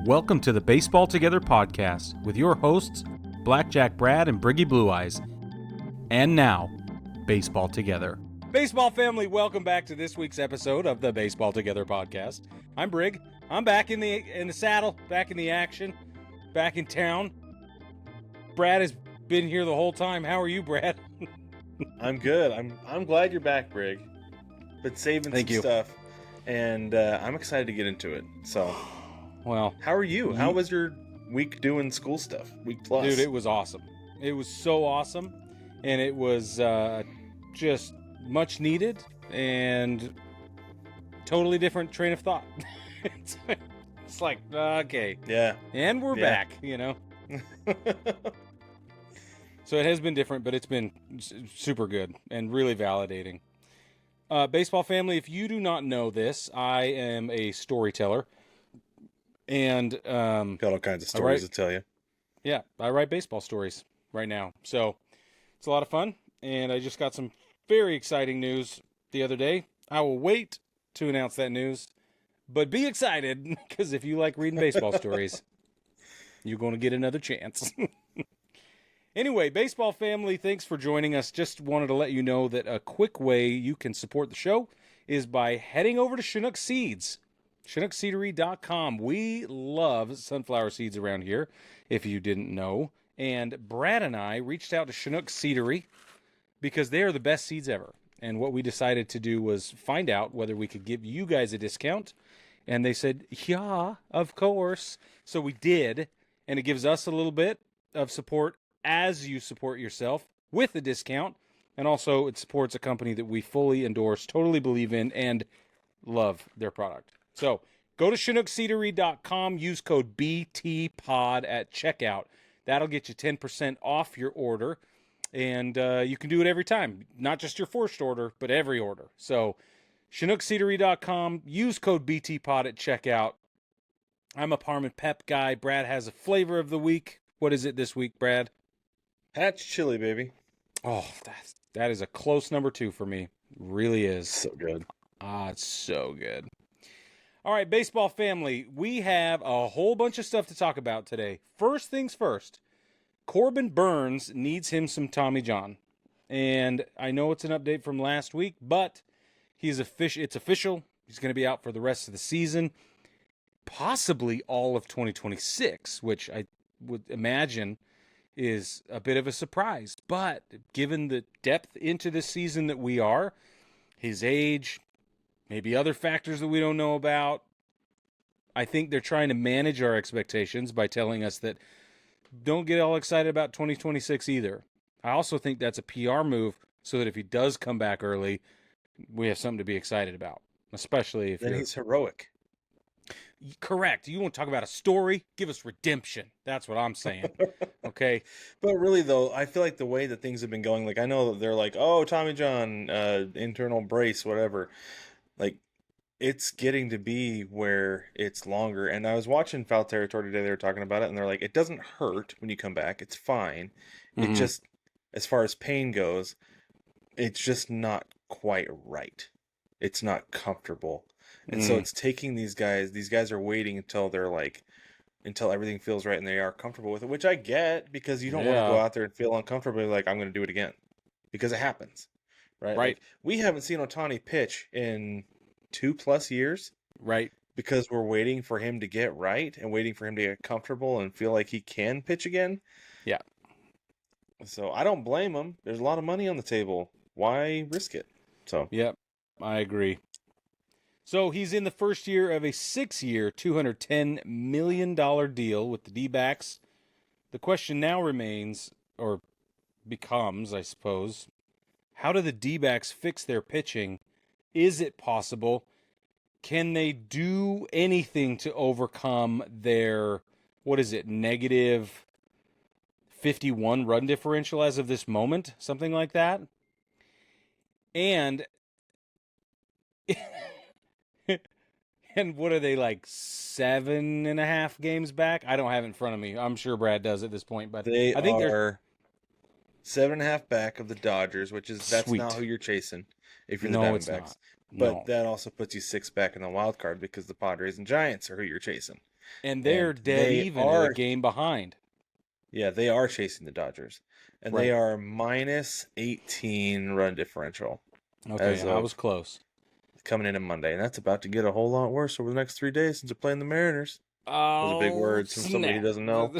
Welcome to the Baseball Together podcast with your hosts, Blackjack Brad and Briggy Blue Eyes. And now, Baseball Together. Baseball family, welcome back to this week's episode of the Baseball Together podcast. I'm Brig. I'm back in the saddle, back in the action, back in town. Brad has been here the whole time. How are you, Brad? I'm good. I'm glad you're back, Brig. Been saving some stuff, and I'm excited to get into it. So, well, how are you? How was your week doing school stuff? Week plus, dude. It was awesome. It was so awesome, and it was just much needed and totally different train of thought. It's like, okay, yeah, and we're back. You know. So it has been different, but it's been super good and really validating. Baseball family, if you do not know this, I am a storyteller. And got all kinds of stories to tell you. Yeah, I write baseball stories right now. So it's a lot of fun. And I just got some very exciting news the other day. I will wait to announce that news. But be excited, because if you like reading baseball stories, you're going to get another chance. Anyway, baseball family, thanks for joining us. Just wanted to let you know that a quick way you can support the show is by heading over to Chinook Seeds, ChinookSeedery.com. We love sunflower seeds around here, if you didn't know. And Brad and I reached out to Chinook Seedery because they are the best seeds ever. And what we decided to do was find out whether we could give you guys a discount. And they said, yeah, of course. So we did. And it gives us a little bit of support as you support yourself with a discount. And also it supports a company that we fully endorse, totally believe in, and love their product. So go to ChinookSeedery.com, use code BTPOD at checkout. That'll get you 10% off your order. And you can do it every time, not just your first order, but every order. So ChinookSeedery.com, use code BTPOD at checkout. I'm a Parm and Pep guy. Brad has a flavor of the week. What is it this week, Brad? Hatch chili, baby. Oh, that is a close number 2 for me. Really is. So good. It's so good. All right, baseball family, we have a whole bunch of stuff to talk about today. First things first, Corbin Burnes needs him some Tommy John. And I know it's an update from last week, but it's official. He's going to be out for the rest of the season, possibly all of 2026, which I would imagine is a bit of a surprise. But given the depth into this season that we are, his age, maybe other factors that we don't know about, I think they're trying to manage our expectations by telling us that don't get all excited about 2026 either. I also think that's a PR move so that if he does come back early, we have something to be excited about, especially if he's heroic. Correct. You want to talk about a story? Give us redemption. That's what I'm saying. Okay. But really, though, I feel like the way that things have been going, like I know that they're like, oh, Tommy John, internal brace, whatever. Like, it's getting to be where it's longer. And I was watching Foul Territory today. They were talking about it, and they're like, it doesn't hurt when you come back. It's fine. Mm-hmm. It just, as far as pain goes, it's just not quite right. It's not comfortable. And so it's taking these guys are waiting until they're like, until everything feels right and they are comfortable with it, which I get, because you don't want to go out there and feel uncomfortable like, I'm going to do it again, because it happens, right? Like, we haven't seen Ohtani pitch in 2+ years, right? Because we're waiting for him to get right and waiting for him to get comfortable and feel like he can pitch again. Yeah. So I don't blame him. There's a lot of money on the table. Why risk it? So, yep, I agree. So he's in the first year of a 6-year, $210 million deal with the D-backs. The question now remains, or becomes, I suppose, how do the D-backs fix their pitching? Is it possible? Can they do anything to overcome their, negative 51 run differential as of this moment? Something like that? And... And what are they, like 7.5 games back? I don't have it in front of me. I'm sure Brad does at this point, but I think they're 7.5 back of the Dodgers, that's not who you're chasing if you're the Diamondbacks. But No. that also puts you 6 back in the wild card because the Padres and Giants are who you're chasing. And they're And dead even at a game behind. yeah, they are chasing the Dodgers. And they Right. are minus 18 run differential Okay, as I was of close. coming in on Monday. And that's about to get a whole lot worse over the next 3 days since they're playing the Mariners. Those are big Oh, words from somebody who snap. doesn't know.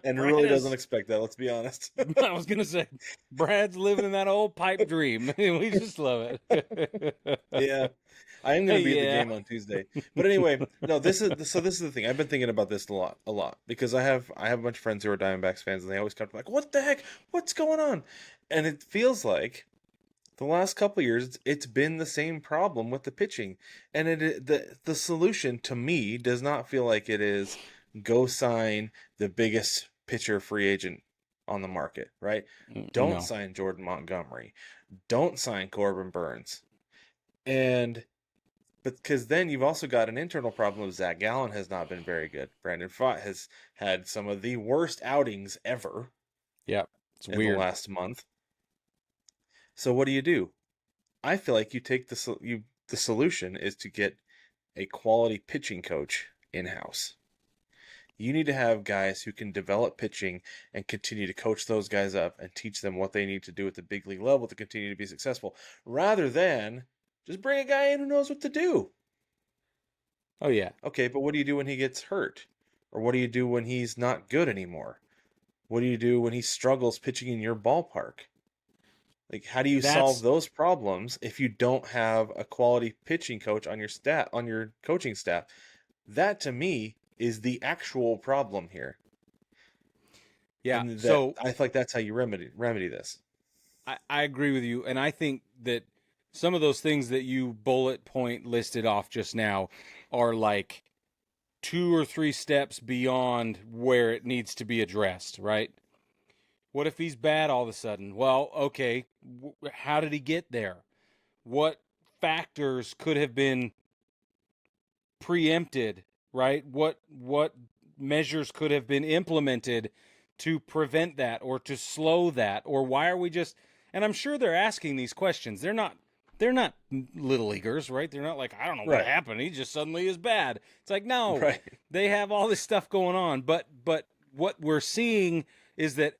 And really doesn't Brad expect that, let's be honest. I was going to say, Brad's living in that old pipe dream. We just love it. Yeah. I am going to be at the Yeah. game on Tuesday. But anyway, no, this is the thing. I've been thinking about this a lot because I have a bunch of friends who are Diamondbacks fans and they always come to me like, "What the heck? What's going on?" And it feels like the last couple of years it's been the same problem with the pitching. And the solution to me does not feel like it is go sign the biggest pitcher free agent on the market, right? Don't No. sign Jordan Montgomery. Don't sign Corbin Burnes. And because then you've also got an internal problem of Zach Gallen has not been very good. Brandon Pfaadt has had some of the worst outings ever Yep. It's in weird. the last month. So what do? I feel like you take the solution is to get a quality pitching coach in-house. You need to have guys who can develop pitching and continue to coach those guys up and teach them what they need to do at the big league level to continue to be successful, rather than just bring a guy in who knows what to do. Oh, yeah. Okay, but what do you do when he gets hurt? Or what do you do when he's not good anymore? What do you do when he struggles pitching in your ballpark? Like, how do you solve those problems if you don't have a quality pitching coach on your coaching staff? That to me is the actual problem here. Yeah. And So I feel like that's how you remedy this. I agree with you. And I think that some of those things that you bullet point listed off just now are like 2 or 3 steps beyond where it needs to be addressed, right? What if he's bad all of a sudden? Well, okay, how did he get there? What factors could have been preempted, right? What measures could have been implemented to prevent that or to slow that? Or why are we just, and I'm sure they're asking these questions. They're not little leaguers, right? They're not like, I don't know what happened. He just suddenly is bad. It's like, no, they have all this stuff going on. But what we're seeing is that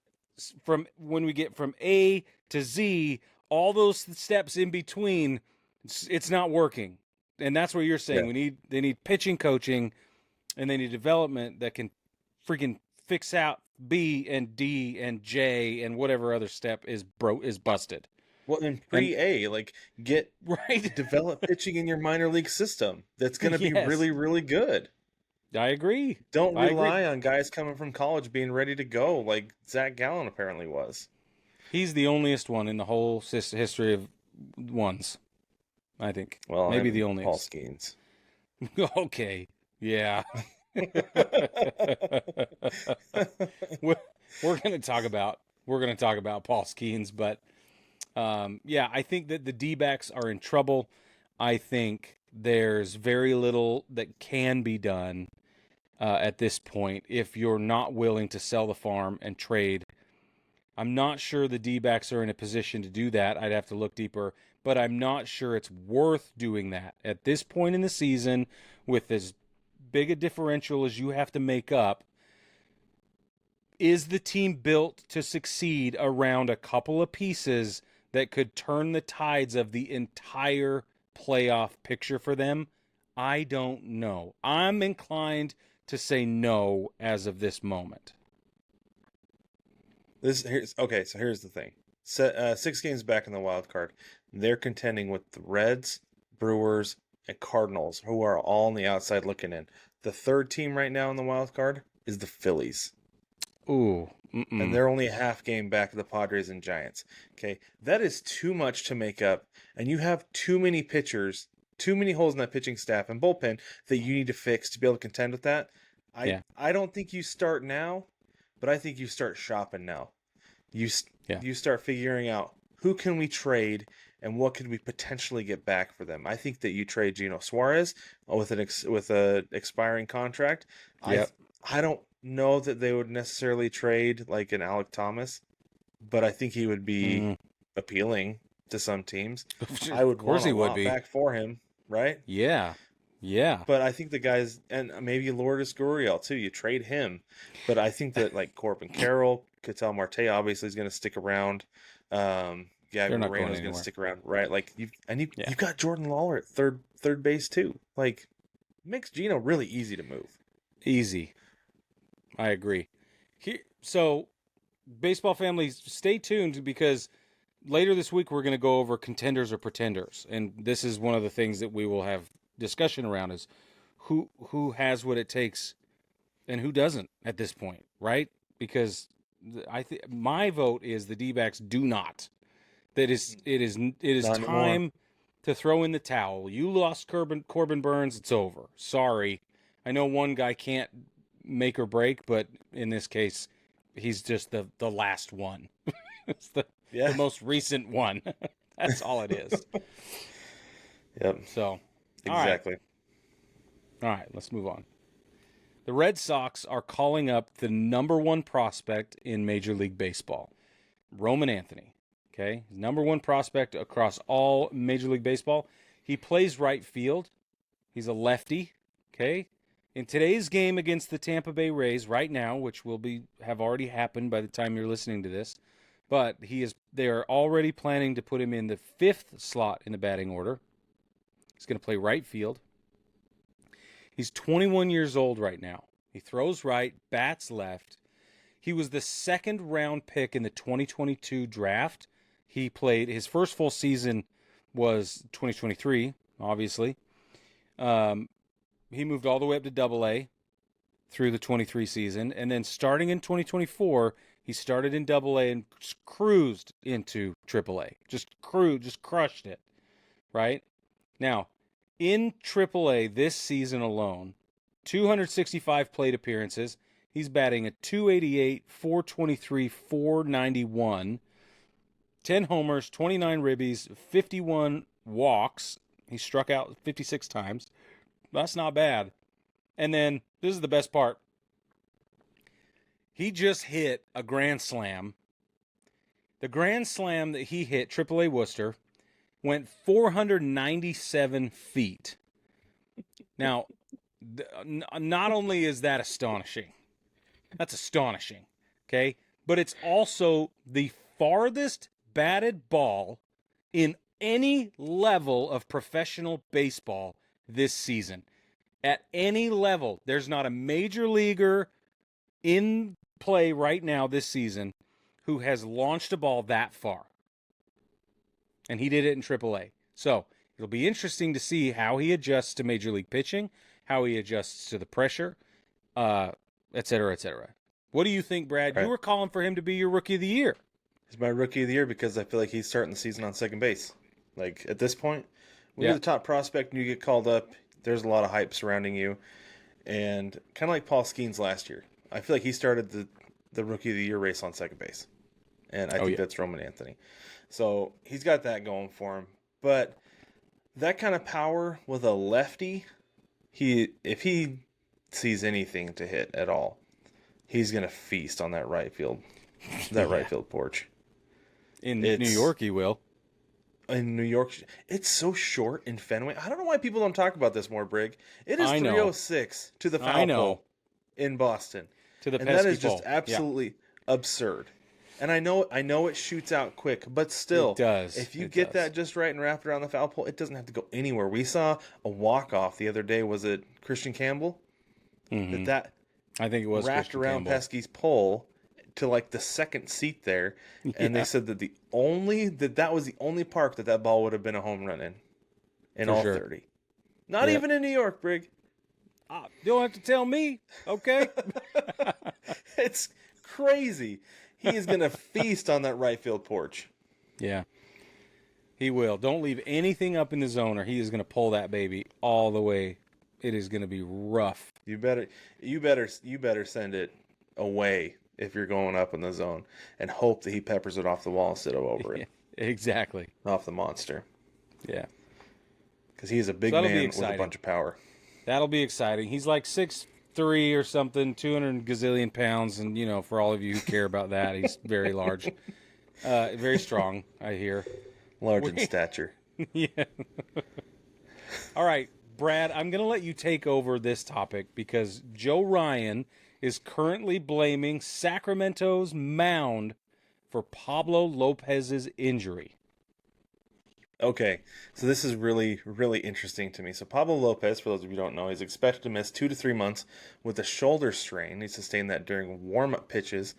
from when we get from A to Z, all those steps in between, it's not working. And that's what you're saying. They need pitching coaching, and they need development that can freaking fix out B and D and J and whatever other step is busted. Well, in pre-A, like get develop pitching in your minor league system. That's going to be really, really good. I agree. Don't rely on guys coming from college being ready to go like Zach Gallen apparently was. He's the onlyest one in the whole history of ones, I think. Well, maybe the onlyest. Paul Skenes. Okay. Yeah. we're going to talk about Paul Skenes, but yeah, I think that the D-backs are in trouble. I think there's very little that can be done at this point if you're not willing to sell the farm and trade. I'm not sure the D-backs are in a position to do that. I'd have to look deeper, but I'm not sure it's worth doing that at this point in the season with as big a differential as you have to make up. Is the team built to succeed around a couple of pieces that could turn the tides of the entire playoff picture for them? I don't know. I'm inclined to say no as of this moment. So here's the thing. 6 games back in the wild card. They're contending with the Reds, Brewers, and Cardinals, who are all on the outside looking in. The third team right now in the wild card is the Phillies. Ooh. And they're only a half game back of the Padres and Giants. Okay, that is too much to make up. And you have too many pitchers, too many holes in that pitching staff and bullpen that you need to fix to be able to contend with that. I don't think you start now, but I think you start shopping now. You start figuring out who can we trade and what could we potentially get back for them. I think that you trade Gino Suarez with an expiring contract. Yep. I don't know that they would necessarily trade like an Alec Thomas, but I think he would be appealing. to some teams. Of I would course want he a would lot be. back for him, right? Yeah. Yeah. But I think the guys, and maybe Lourdes Gurriel too, you trade him. But I think that like Corbin Carroll, Ketel Marte obviously is going to stick around. They're not going Moreno's going to anywhere. stick around, right? Like you've Yeah. got Jordan Lawler at third base too. Like makes Gino really easy to move. Easy. I agree. So, baseball families, stay tuned because later this week we're going to go over contenders or pretenders, and this is one of the things that we will have discussion around is who has what it takes and who doesn't at this point, right? Because my vote is the D-backs do not. That is it is Not anymore. time to throw in the towel. You lost Corbin Burnes, it's over. Sorry. I know one guy can't make or break, but in this case, he's just the last one. It's the most recent one. That's all it is. Yep. So, Exactly. All right, let's move on. The Red Sox are calling up the number one prospect in Major League Baseball, Roman Anthony. Okay, number one prospect across all Major League Baseball. He plays right field. He's a lefty. Okay, in today's game against the Tampa Bay Rays, right now, which have already happened by the time you're listening to this, but they are already planning to put him in the 5th slot in the batting order. He's going to play right field. He's 21 years old right now. He throws right, bats left. He was the 2nd round pick in the 2022 draft. He played his first full season was 2023, obviously. He moved all the way up to Double-A through the 23 season, and then starting in 2024, he started in Double-A and cruised into Triple-A. Just crushed it, right? Now, in Triple-A this season alone, 265 plate appearances. He's batting at 288, 423, 491. 10 homers, 29 ribbies, 51 walks. He struck out 56 times. That's not bad. And then, this is the best part. He just hit a grand slam. The grand slam that he hit, AAA Worcester, went 497 feet. Now, not only is that astonishing, that's astonishing, okay? But it's also the farthest batted ball in any level of professional baseball this season. At any level, there's not a major leaguer in play right now this season who has launched a ball that far. And he did it in AAA. So it'll be interesting to see how he adjusts to Major League pitching, how he adjusts to the pressure, et cetera, et cetera. What do you think, Brad? Right. You were calling for him to be your Rookie of the Year. He's my Rookie of the Year because I feel like he's starting the season on second base. Like, at this point, when you're the top prospect and you get called up, there's a lot of hype surrounding you. And kind of like Paul Skenes last year. I feel like he started the Rookie of the Year race on second base. And I think that's Roman Anthony. So he's got that going for him. But that kind of power with a lefty, if he sees anything to hit at all, he's going to feast on that right field porch. In New York, he will. In New York, it's so short in Fenway. I don't know why people don't talk about this more, Brig. It is 306 to the foul pole in Boston. To the and pesky that is just pole. absolutely absurd. And I know it shoots out quick, but still, it does. If you get that just right and wrap it around the foul pole, it doesn't have to go anywhere. We saw a walk-off the other day. Was it Christian Campbell? Mm-hmm. That I think it was wrapped Christian around Campbell. Pesky's pole to like the second seat there, and they said that that was the only park that ball would have been a home run in all 30. Not even in New York, Brig. You don't have to tell me, okay? It's crazy. He is going to feast on that right field porch. Yeah. He will. Don't leave anything up in the zone or he is going to pull that baby all the way. It is going to be rough. You better send it away if you're going up in the zone and hope that he peppers it off the wall instead of over it. Exactly. Off the monster. Yeah. Because he is a big man with a bunch of power. That'll be exciting. He's like 6'3" or something, 200 gazillion pounds. And, for all of you who care about that, he's very large. Very strong, I hear. Large in stature. Yeah. All right, Brad, I'm going to let you take over this topic because Joe Ryan is currently blaming Sacramento's mound for Pablo Lopez's injury. Okay, so this is really, really interesting to me. So Pablo Lopez, for those of you who don't know, is expected to miss 2 to 3 months with a shoulder strain. He sustained that during warm-up pitches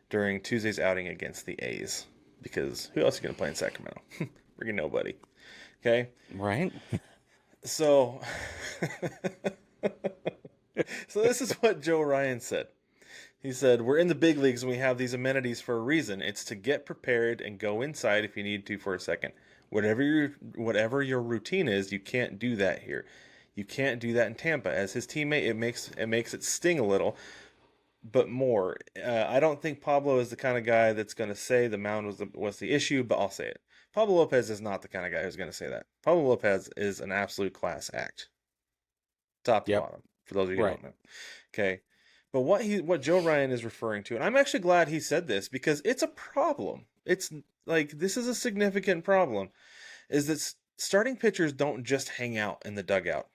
during Tuesday's outing against the A's. Because who else is going to play in Sacramento? Freaking nobody. Okay? Right? So, so this is what Joe Ryan said. He said, "We're in the big leagues and we have these amenities for a reason. It's to get prepared and go inside if you need to for a second. Whatever your routine is, you can't do that here. You can't do that in Tampa. As his teammate, it makes it sting a little, but more. I don't think Pablo is the kind of guy that's going to say the mound was the issue, but I'll say it. Pablo Lopez is not the kind of guy who's going to say that. Pablo Lopez is an absolute class act, top to bottom. For those of you who don't know, okay." But what Joe Ryan is referring to, and I'm actually glad he said this because it's a problem. It's like this is a significant problem, is that starting pitchers don't just hang out in the dugout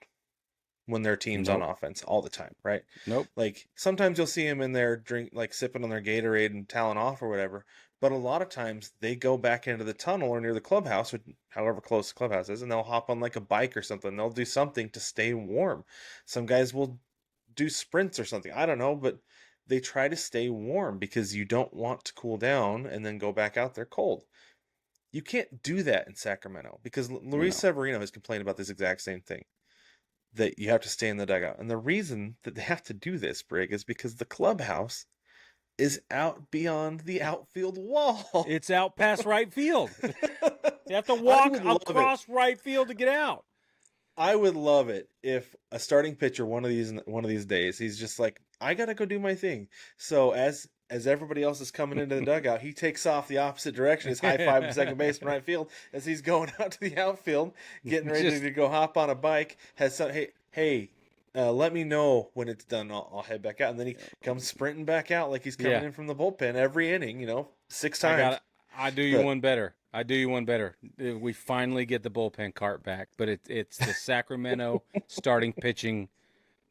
when their team's on offense all the time, right? Nope. Like sometimes you'll see them in there sipping on their Gatorade and toweling off or whatever. But a lot of times they go back into the tunnel or near the clubhouse, or however close the clubhouse is, and they'll hop on like a bike or something. They'll do something to stay warm. Some guys will do sprints or something. I don't know, but they try to stay warm because you don't want to cool down and then go back out there cold. You can't do that in Sacramento because Luis Severino has complained about this exact same thing, that you have to stay in the dugout. And the reason that they have to do this, Brig, is because the clubhouse is out beyond the outfield wall. It's out past right field. You have to walk across right field to get out. I would love it if a starting pitcher one of these days, he's just like, I gotta go do my thing. So as everybody else is coming into the dugout, he takes off the opposite direction. He's high fiving second base and right field as he's going out to the outfield, getting ready to go hop on a bike. Let me know when it's done. I'll head back out, and then he comes sprinting back out like he's coming in from the bullpen every inning. 6 times. I do you one better. We finally get the bullpen cart back, but it's the Sacramento starting pitching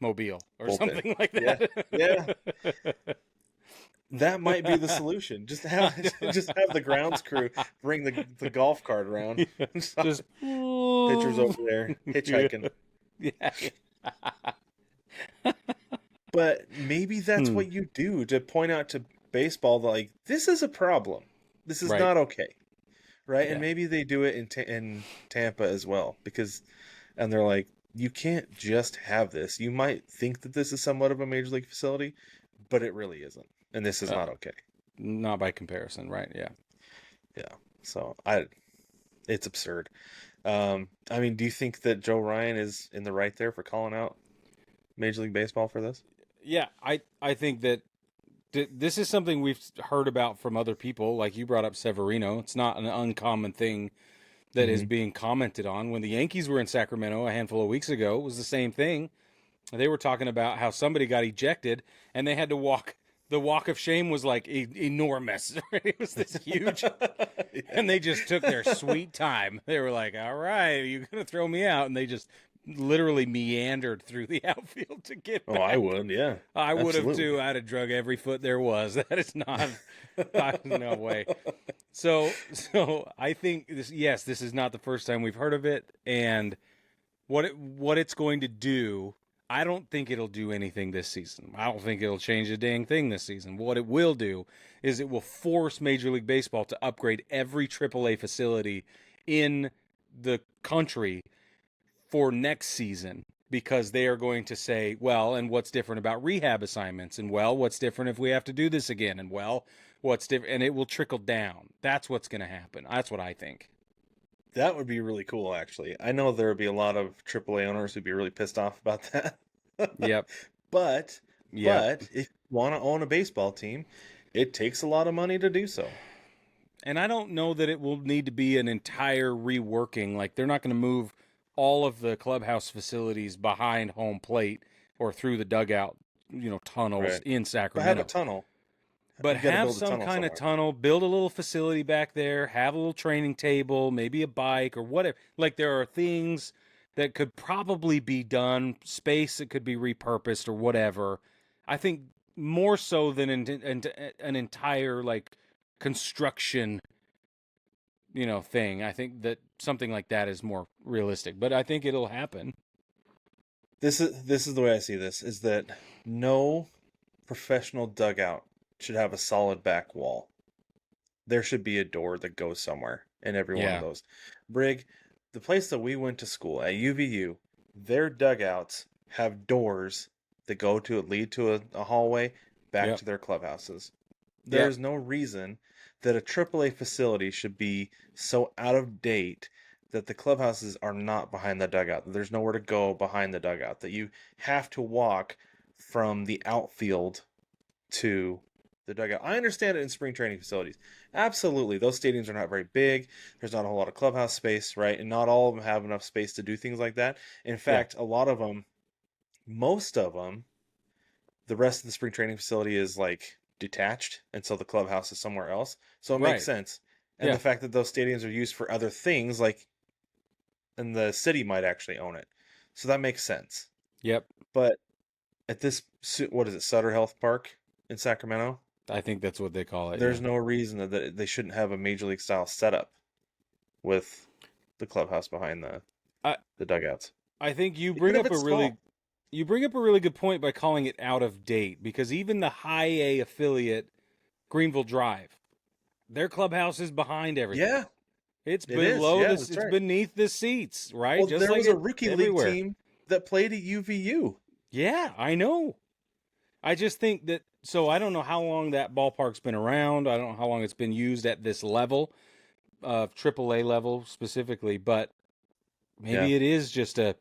mobile or something like that. Yeah. That might be the solution. Just have the grounds crew bring the golf cart around. Just pitchers over there hitchhiking. Yeah. But maybe that's what you do to point out to baseball that, like, this is a problem. This is not okay. Right? Yeah. And maybe they do it in Tampa as well and they're like, you can't just have this. You might think that this is somewhat of a major league facility, but it really isn't. And this is not okay. Not by comparison, right? Yeah. Yeah. So it's absurd. Do you think that Joe Ryan is in the right there for calling out Major League Baseball for this? Yeah, I think that this is something we've heard about from other people. Like you brought up Severino. It's not an uncommon thing that is being commented on. When the Yankees were in Sacramento a handful of weeks ago, it was the same thing. They were talking about how somebody got ejected and they had to walk. The walk of shame was like enormous. It was this huge. And they just took their sweet time. They were like, all right, you're going to throw me out. And they just literally meandered through the outfield to get back. Oh, I would, yeah. I would have too. I'd have drug every foot there was. That is not, no way. So I think this is not the first time we've heard of it. And what it's going to do, I don't think it'll do anything this season. I don't think it'll change a dang thing this season. What it will do is it will force Major League Baseball to upgrade every AAA facility in the country for next season, because they are going to say, well, and what's different about rehab assignments? And, well, what's different if we have to do this again? And, well, what's different? And it will trickle down. That's what's going to happen. That's what I think. That would be really cool, actually. I know there would be a lot of AAA owners who'd be really pissed off about that. Yep. But if you want to own a baseball team, it takes a lot of money to do so. And I don't know that it will need to be an entire reworking. Like, they're not going to move all of the clubhouse facilities behind home plate or through the dugout, tunnels in Sacramento. But have a tunnel. But You got to have build a some tunnel kind of somewhere. tunnel, build a little facility back there, have a little training table, maybe a bike or whatever. Like there are things that could probably be done, space that could be repurposed or whatever. I think more so than an entire like construction, thing. I think that something like that is more realistic, but I think it'll happen. This is the way I see this, is that no professional dugout should have a solid back wall. There should be a door that goes somewhere in every one of Yeah. those. Brig, the place that we went to school at UVU, their dugouts have doors that lead to a hallway back Yep. to their clubhouses. Yep. There's no reason that a AAA facility should be so out of date that the clubhouses are not behind the dugout, that there's nowhere to go behind the dugout, that you have to walk from the outfield to the dugout. I understand it in spring training facilities. Absolutely. Those stadiums are not very big. There's not a whole lot of clubhouse space, right? And not all of them have enough space to do things like that. In Yeah. fact, a lot of them, most of them, the rest of the spring training facility is like detached, and so the clubhouse is somewhere else. So it makes Right. sense. And Yeah. the fact that those stadiums are used for other things, like, and the city might actually own it. So that makes sense. Yep. But at this, what is it, Sutter Health Park in Sacramento? I think that's what they call it. There's Yeah. no reason that they shouldn't have a major league style setup with the clubhouse behind I the dugouts. I think Even if it's small. you bring up a really good point by calling it out of date, because even the high A affiliate Greenville Drive, their clubhouse is behind everything. Yeah, It's it is. below Yeah, this. that's It's right. beneath the seats, right? Well, Just there like was a it rookie league everywhere. team that played at UVU. Yeah, I know. I just think that. So I don't know how long that ballpark's been around. I don't know how long it's been used at this level, of AAA level specifically, but Yeah. maybe it is just a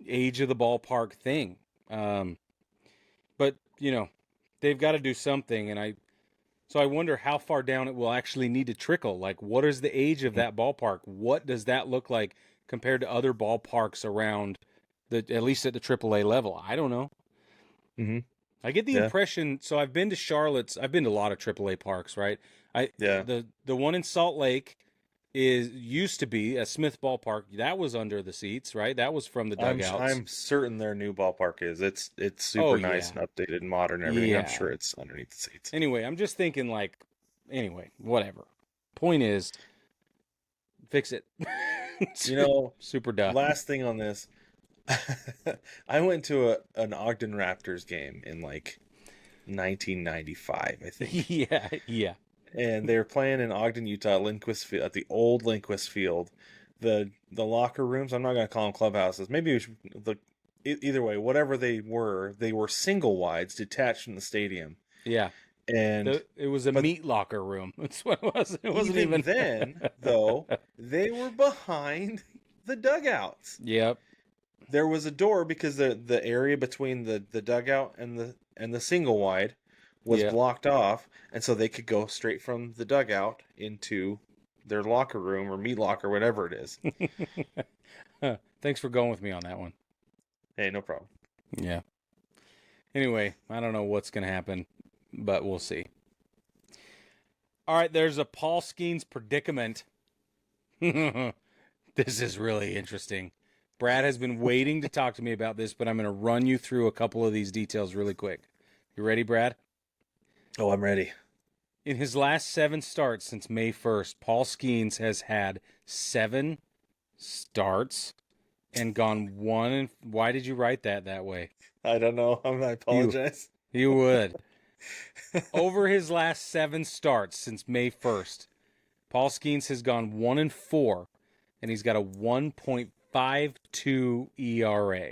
age of the ballpark thing. Um, but they've got to do something, and I wonder how far down it will actually need to trickle. Like, what is the age of Mhm. that ballpark? What does that look like compared to other ballparks around at least at the AAA level? I don't know. Mhm. I get the Yeah. impression. So I've been to Charlotte's. I've been to a lot of AAA parks, right? Yeah. The one in Salt Lake used to be a Smith Ballpark. That was under the seats, right? That was from the dugouts. I'm certain their new ballpark is. It's Oh super nice yeah, and updated and modern and everything. I'm yeah. sure it's underneath the seats. Anyway, I'm just thinking like, anyway, whatever. Point is, fix it. You know, Super dumb. last thing on this, I went to an Ogden Raptors game in like 1995, I think. Yeah, yeah, And they were playing in Ogden, Utah, Lindquist Field, at the old Lindquist Field. The locker rooms, I'm not going to call them clubhouses. Maybe we should, either way, whatever they were single wides detached from the stadium. yeah. And It was a but meat locker room. That's what it was. It wasn't even even. then, though, they were behind the dugouts. Yep. There was a door because the area between the dugout and the single wide was Yep. blocked off, and so they could go straight from the dugout into their locker room or meat locker, whatever it is. Thanks for going with me on that one. Hey, no problem. Yeah. Anyway, I don't know what's going to happen, but we'll see. All right, there's a Paul Skenes predicament. This is really interesting. Brad has been waiting to talk to me about this, but I'm going to run you through a couple of these details really quick. You ready, Brad? Oh, I'm ready. In his last 7 starts since May 1st, Paul Skenes has had 7 starts and gone 1 and... Why did you write that way? I don't know. I apologize. You would. Over his last 7 starts since May 1st, Paul Skenes has gone 1 and 4, and he's got a 1.52 ERA.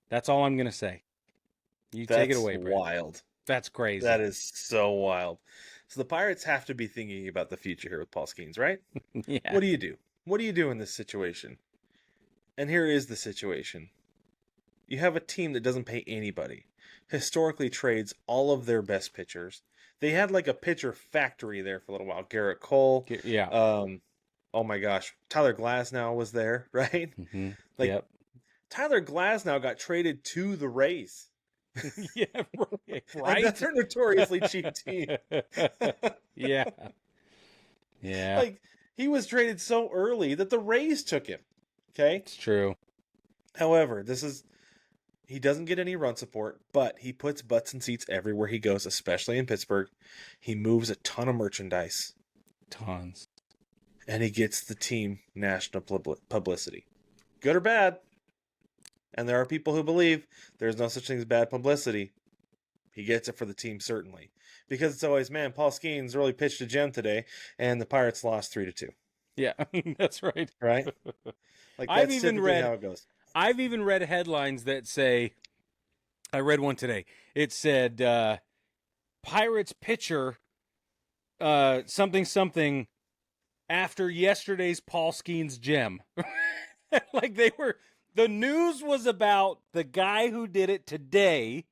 That's all I'm going to say. You take it away, Brad. Wild. That's crazy. That is so wild. So the Pirates have to be thinking about the future here with Paul Skenes, right? Yeah. What do you do? What do you do in this situation? And here is the situation. You have a team that doesn't pay anybody. Historically trades all of their best pitchers. They had like a pitcher factory there for a little while. Garrett Cole. Yeah. Oh my gosh. Tyler Glasnow was there, right? Mm-hmm. Like Yep. Tyler Glasnow got traded to the Rays. Yeah, And right. that's our notoriously cheap team. Yeah. Yeah, Like, he was traded so early that the Rays took him. Okay? it's true. However, he doesn't get any run support, but he puts butts and seats everywhere he goes, especially in Pittsburgh. He moves a ton of merchandise, Tons. and he gets the team national publicity. Good or bad. And there are people who believe there's no such thing as bad publicity. He gets it for the team, certainly. Because it's always, man, Paul Skenes really pitched a gem today, and the Pirates lost 3-2. Yeah, that's right. Right? Like, I've that's even typically read how it goes. I've even read headlines that say, I read one today. It said Pirates pitcher something something after yesterday's Paul Skenes gem. Like the news was about the guy who did it today,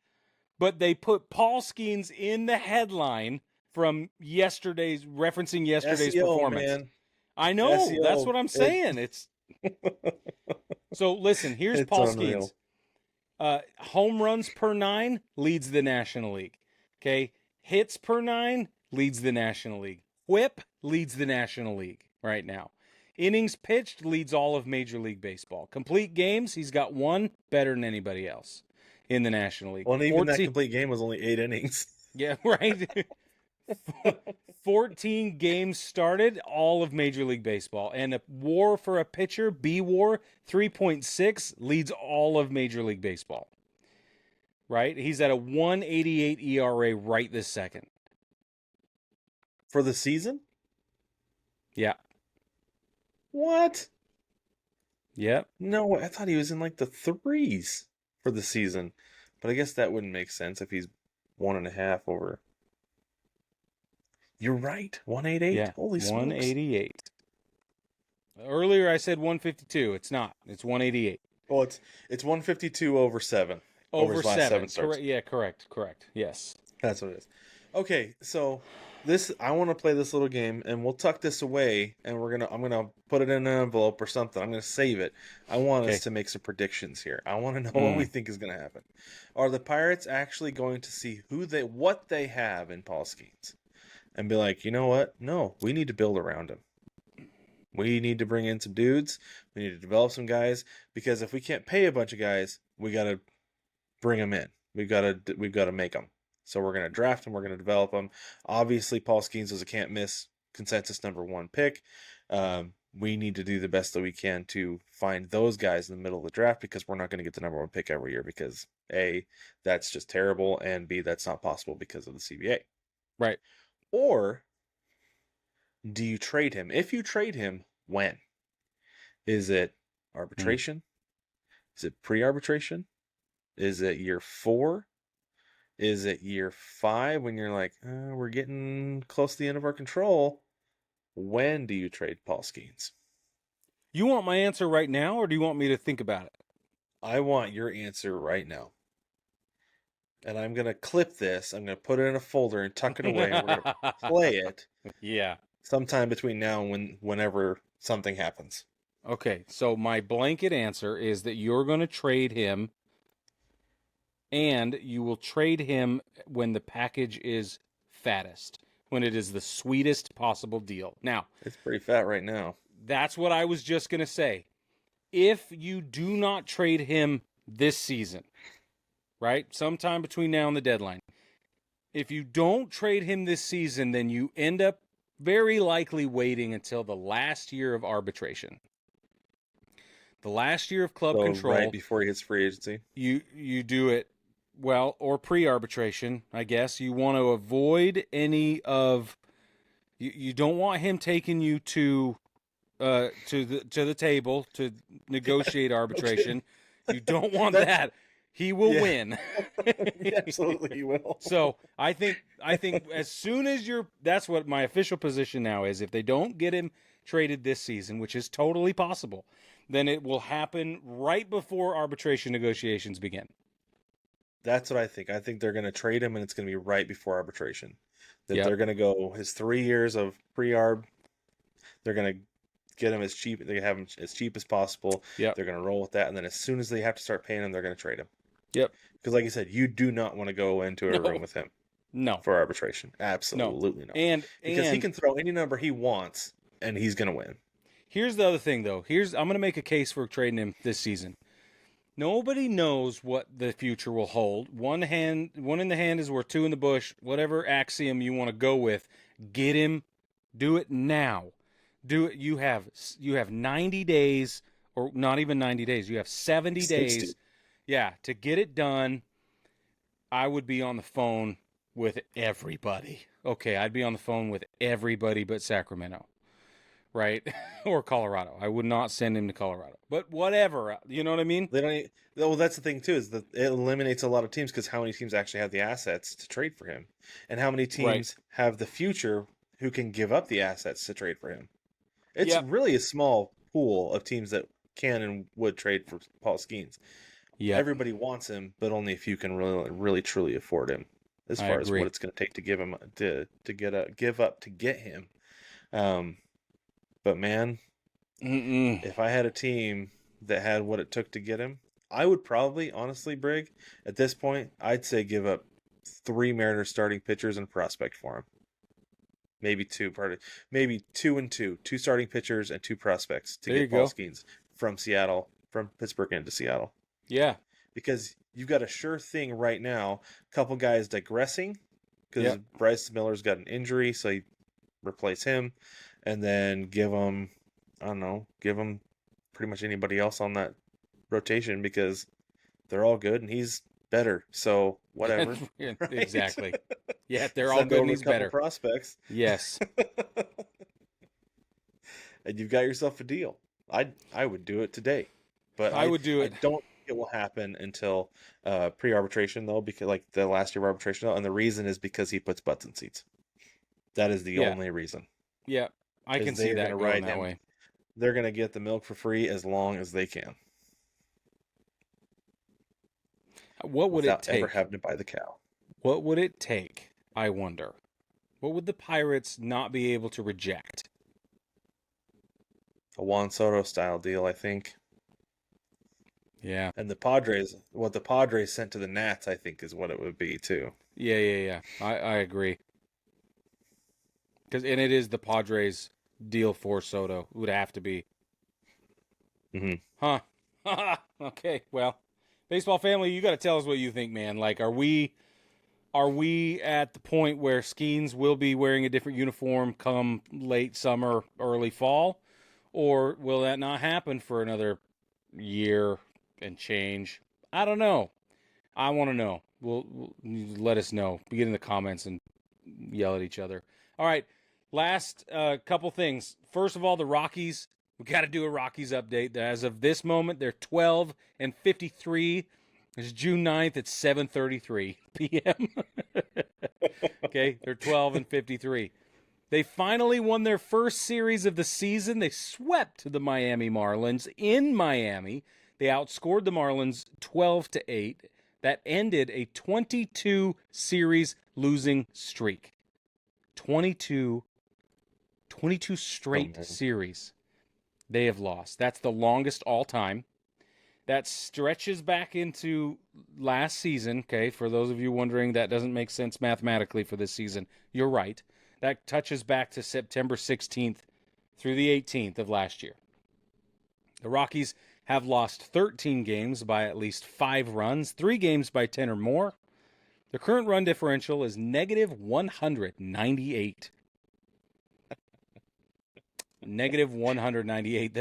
but they put Paul Skenes in the headline from referencing yesterday's SEO, performance. man. I know, SEO. that's what I'm saying. So listen, here's It's Paul unreal. Skenes. Home runs per 9 leads the National League. Okay, hits per 9 leads the National League. Whip leads the National League right now. Innings pitched leads all of Major League Baseball. Complete games, he's got one better than anybody else in the National League. Well, and even that 14 complete game was only 8 innings. Yeah, right. 14 games started, all of Major League Baseball. And a WAR for a pitcher, B-WAR, 3.6, leads all of Major League Baseball. Right? He's at a 1.88 ERA right this second. For the season? Yeah. What? Yep. No, I thought he was in like the 3s for the season. But I guess that wouldn't make sense if he's 1.5 over. You're right. 188. Yeah. Holy smokes. 188. Earlier I said 152. It's not. It's 188. Well, it's 152 over 7. Over his last 7 starts. Correct. Yeah, correct. Yes. That's what it is. Okay, so I want to play this little game, and we'll tuck this away, and I'm gonna put it in an envelope or something. I'm gonna save it. I want us to make some predictions here. I want to know what we think is gonna happen. Are the Pirates actually going to see what they have in Paul Skenes, and be like, you know what? No, we need to build around him. We need to bring in some dudes. We need to develop some guys, because if we can't pay a bunch of guys, we gotta bring them in. We've got to make them. So we're going to draft them. We're going to develop them. Obviously, Paul Skenes is a can't miss consensus #1 pick. We need to do the best that we can to find those guys in the middle of the draft, because we're not going to get the #1 pick every year, because A, that's just terrible, and B, that's not possible because of the CBA. Right. Or do you trade him? If you trade him, when? Is it arbitration? Is it pre-arbitration? Is it year 4? Is it year 5 when you're like, we're getting close to the end of our control? When do you trade Paul Skenes? You want my answer right now, or do you want me to think about it? I want your answer right now. And I'm going to clip this. I'm going to put it in a folder and tuck it away. And we're going to play it. Yeah. Sometime between now and whenever something happens. Okay, so my blanket answer is that you're going to trade him, and you will trade him when the package is fattest, when it is the sweetest possible deal. Now, it's pretty fat right now. That's what I was just going to say. If you do not trade him this season, right, sometime between now and the deadline, if you don't trade him this season, then you end up very likely waiting until the last year of arbitration. The last year of club control. Right before he hits free agency. You do it, well, or pre-arbitration, I guess. You want to avoid any of... You don't want him taking you to the table to negotiate arbitration. You don't want that. He will win. Absolutely, he will. So I think as soon as that's what my official position now is. If they don't get him traded this season, which is totally possible, then it will happen right before arbitration negotiations begin. That's what I think. I think they're going to trade him, and it's going to be right before arbitration. That they're going to go his 3 years of pre-arb. They're going to get him as cheap. They have him as cheap as possible. Yep. They're going to roll with that, and then as soon as they have to start paying him, they're going to trade him. Yep. Because, like I said, you do not want to go into a room No. with him No. for arbitration. No. Absolutely not. And Because he can throw any number he wants, and he's going to win. here's the other thing, though. I'm going to make a case for trading him this season. Nobody knows what the future will hold. One in the hand is worth two in the bush. Whatever axiom you want to go with, get him. Do it now. Do it. You have 90 days, or not even 90 days. You have 70 60. days. Yeah, to get it done. I would be on the phone with everybody. Okay, I'd be on the phone with everybody but Sacramento, right? Or Colorado. I would not send him to Colorado. But whatever, you know what I mean? They don't. Well, that's the thing too, is that it eliminates a lot of teams, because how many teams actually have the assets to trade for him, and how many teams have the future who can give up the assets to trade for him? It's really a small pool of teams that can and would trade for Paul Skenes. Yeah, Everybody wants him, but only a few can really truly afford him, as far as what it's going to take to give him give up to get him. But man, if I had a team that had what it took to get him, I would probably, honestly, Brig, at this point, I'd say give up 3 Mariners starting pitchers and prospect for him. Maybe 2, maybe 2 and 2 starting pitchers and 2 prospects to get Paul Skenes from Pittsburgh into Seattle. Yeah. Because you've got a sure thing right now, a couple guys digressing, because Bryce Miller's got an injury, so you replace him, and then give him pretty much anybody else on that rotation, because they're all good and he's better. So whatever. Right? Exactly. Yeah, they're all good and he's better. Prospects. Yes. And you've got yourself a deal. I would do it today. But I would do it. I don't think it will happen until pre-arbitration, though, because like the last year of arbitration, and the reason is because he puts butts in seats. That is the only reason. Yeah, I can see that going that way. They're going to get the milk for free as long as they can. What would it take? Without ever having to buy the cow. What would it take, I wonder? What would the Pirates not be able to reject? A Juan Soto style deal, I think. Yeah. And what the Padres sent to the Nats, I think, is what it would be, too. Yeah. I agree. And it is the Padres deal for Soto. It would have to be. Mm-hmm. Huh. Okay, well, baseball family, you got to tell us what you think, man. Like, are we at the point where Skenes will be wearing a different uniform come late summer, early fall? Or will that not happen for another year and change? I don't know. I want to know. We'll let us know. Get in the comments and yell at each other. All right. Last couple things. First of all, the Rockies. We got to do a Rockies update. As of this moment, they're 12-53. It's June 9th at 7:33 p.m. Okay, they're 12-53. They finally won their first series of the season. They swept the Miami Marlins in Miami. They outscored the Marlins 12-8. That ended a 22 series losing streak. 22 straight series they have lost. That's the longest all time. That stretches back into last season. Okay, for those of you wondering, that doesn't make sense mathematically for this season. You're right. That touches back to September 16th through the 18th of last year. The Rockies have lost 13 games by at least 5 runs, 3 games by 10 or more. The current run differential is negative 198. Negative 198.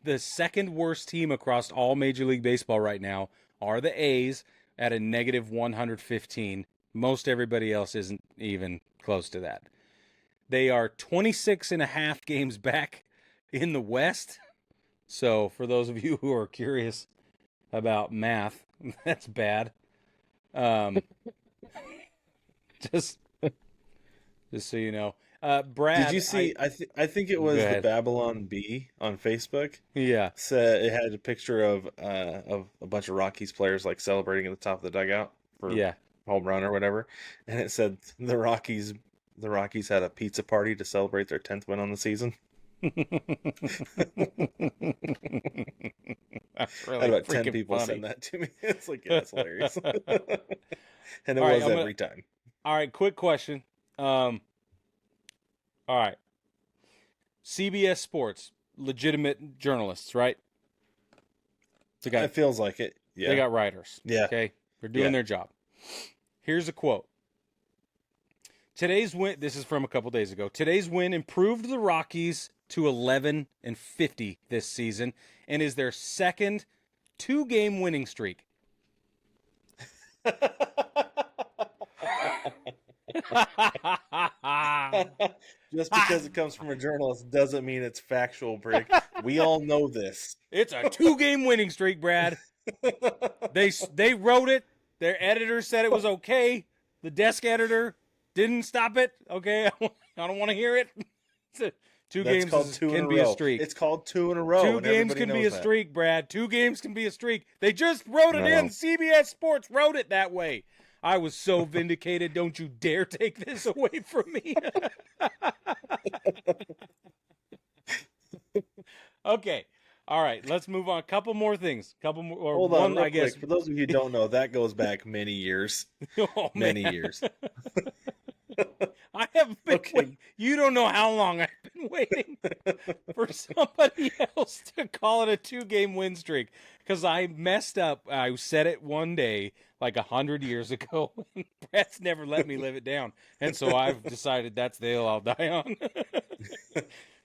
The second worst team across all Major League Baseball right now are the A's at a negative 115. Most everybody else isn't even close to that. They are 26 and a half games back in the West. So for those of you who are curious about math, that's bad. Just so you know. Brad, did you see? I think it was the Babylon Bee on Facebook. Yeah, said it had a picture of a bunch of Rockies players like celebrating at the top of the dugout for home run or whatever, and it said the Rockies had a pizza party to celebrate their 10th win on the season. That's really Had about 10 freaking people funny. send that to me. It's like, yeah, it's hilarious. And it All right, was every time. All right, quick question. All right. CBS Sports, legitimate journalists, right? It feels like it. Yeah. They got writers. Yeah. Okay. They're doing their job. Here's a quote. Today's win, this is from a couple days ago. Today's win improved the Rockies to 11-50 this season and is their second 2-game winning streak. Just because it comes from a journalist doesn't mean it's factual, Brig. We all know this. It's a 2-game winning streak, Brad. They wrote it. Their editor said it was okay. The desk editor didn't stop it. Okay, I don't want to hear it. Two games can be a streak. It's called 2 in a row. 2 games can be a streak, Brad. 2 games can be a streak. They just wrote it in. CBS Sports wrote it that way. I was so vindicated. Don't you dare take this away from me. Okay. All right. Let's move on. A couple more things. Hold on, I guess. For those of you who don't know, that goes back many years. Oh, many years. I have been waiting. You don't know how long I've been waiting for somebody else to call it a 2-game win streak because I messed up. I said it one day like 100 years ago, and Brad's never let me live it down, and so I've decided that's the hill I'll die on,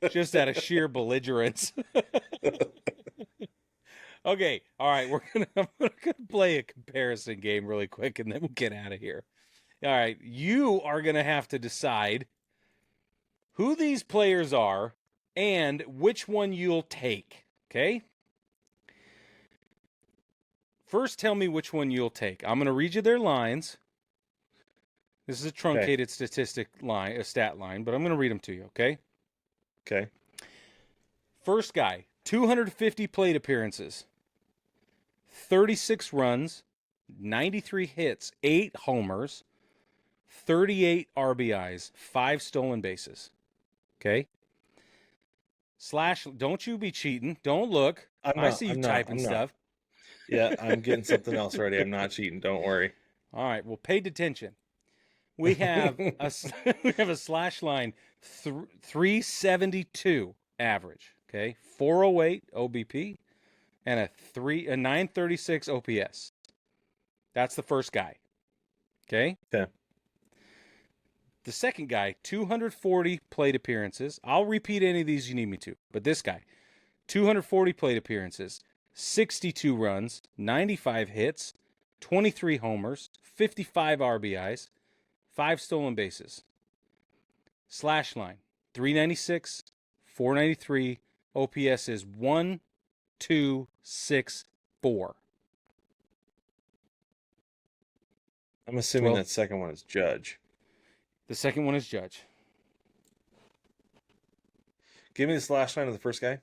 just out of sheer belligerence. Okay, all right, I'm gonna play a comparison game really quick, and then we'll get out of here. All right, you are going to have to decide who these players are and which one you'll take, okay? First, tell me which one you'll take. I'm going to read you their lines. This is a truncated a stat line, but I'm going to read them to you, okay? Okay. First guy, 250 plate appearances, 36 runs, 93 hits, 8 homers, 38 RBIs, 5 stolen bases. Okay? Don't you be cheating. Don't look. I see you typing stuff. Yeah, I'm getting something else ready. I'm not cheating. Don't worry. All right. Well, pay attention. We have a slash line 372 average. Okay? 408 OBP and a 936 OPS. That's the first guy. Okay? Okay. The second guy, 240 plate appearances. I'll repeat any of these you need me to. But this guy, 240 plate appearances, 62 runs, 95 hits, 23 homers, 55 RBIs, 5 stolen bases. Slash line, 396, 493. OPS is 1264. I'm assuming that second one is Judge. The second one is Judge. Give me the slash line of the first guy.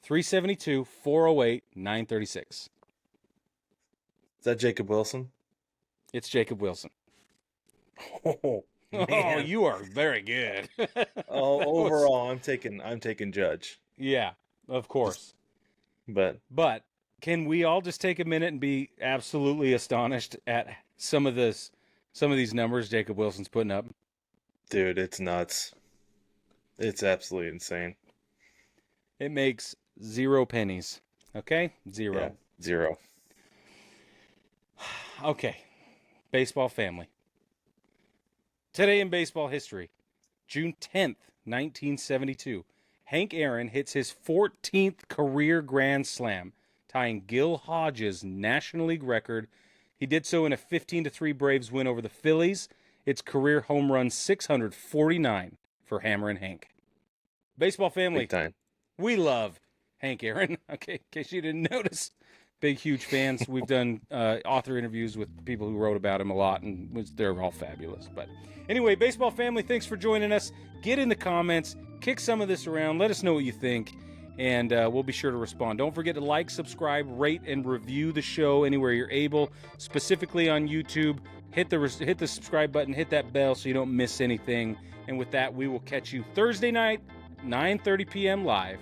372, 408, 936. Is that Jacob Wilson? It's Jacob Wilson. Oh, man. Oh, you are very good. Overall, I'm taking Judge. Yeah, of course. But can we all just take a minute and be absolutely astonished at some of these numbers Jacob Wilson's putting up? Dude, it's nuts. It's absolutely insane. It makes 0 pennies. Okay? 0. Yeah, 0. Okay. Baseball family. Today in baseball history, June 10th, 1972, Hank Aaron hits his 14th career grand slam, tying Gil Hodges' National League record. He did so in a 15-3 Braves win over the Phillies. It's career home run 649 for Hammer and Hank. Baseball family, Big time. We love Hank Aaron. Okay, in case you didn't notice. Big, huge fans. We've done author interviews with people who wrote about him a lot, and they're all fabulous. But anyway, baseball family, thanks for joining us. Get in the comments. Kick some of this around. Let us know what you think, and we'll be sure to respond. Don't forget to like, subscribe, rate, and review the show anywhere you're able, specifically on YouTube. Hit the subscribe button, hit that bell so you don't miss anything. And with that, we will catch you Thursday night, 9:30 p.m. live.